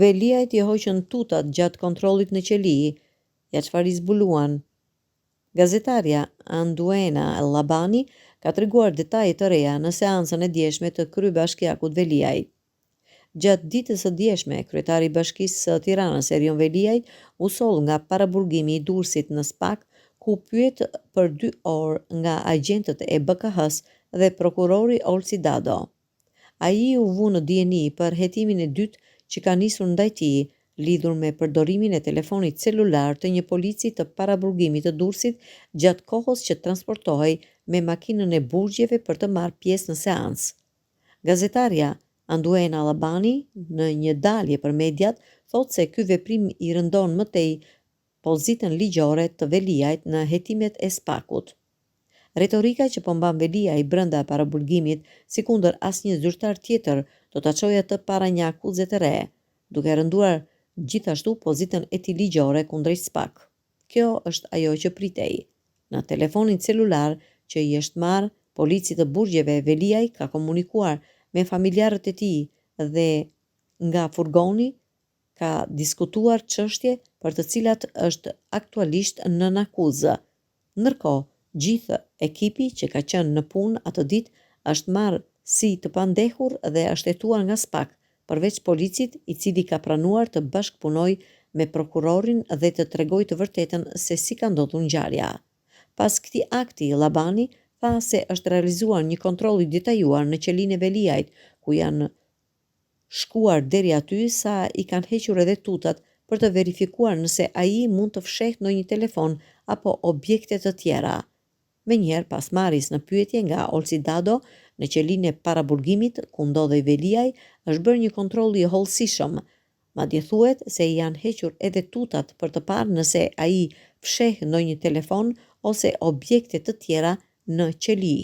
Veliajt i hoqën tutat gjatë kontrollit në qeli, ja çfarë i zbuluan. Gazetarja Anduena Labani ka treguar detaje të reja në seancën e djeshme të kryebashkiakut Veliaj. Gjatë ditës së djeshme, kryetari i Bashkisë së Tiranës Erion Veliaj u soll nga paraburgimi i Durrësit në SPAK, ku pyet për 2 orë nga agjentët e BKH-s dhe prokurori Olsi Dado. Ai u vu në dieni për hetimin e dytë që ka nisur ndaj tij, lidhur me përdorimin e telefonit celular të një polici të paraburgimit të Durrësit gjatë kohës që transportohej me makinën e burgjeve për të marrë pjesë në seancë. Gazetarja Anduena Labani në një dalje për mediat thot se ky veprim i rëndon më tej pozitën ligjore të Veliajt në hetimet e SPAK-ut. Retorika që po mban Veliaj brenda paraburgimit, sikundër asnjë zyrtar tjetër, do ta çojë atë para një akuze të re, duke rënduar gjithashtu pozitën e tij ligjore kundrejt SPAK. Kjo është ajo që pritej. Në telefonin celular që i është marrë policit të burgjeve, Veliaj ka komunikuar me familjarët e tij dhe nga furgoni ka diskutuar çështje për të cilat është aktualisht nën akuzë. Ndërkohë, gjithë ekipi që ka qenë në punë atë ditë është marrë si të pandehur dhe është hetuar nga SPAK, përveç policit i cili ka pranuar të bashkëpunojë me prokurorin dhe të tregojë të vërtetën se si ka ndodhur ngjarja. Pas këtij akti, Labani tha se është realizuar një kontroll i detajuar në qelinë e Veliajt, ku janë shkuar deri aty sa i kanë hequr edhe tutat për të verifikuar nëse ai mund të fshehë ndonjë telefon apo objekte të tjera. Menjëherë pas marrjes në pyetje nga Olsi Dado në qelinë e paraburgimit ku ndodhej Veliaj, është bërë një kontroll i hollësishëm. Madje thuhet se i janë hequr edhe tutat për të parë nëse ai fsheh ndonjë telefon ose objekte të tjera në qeli.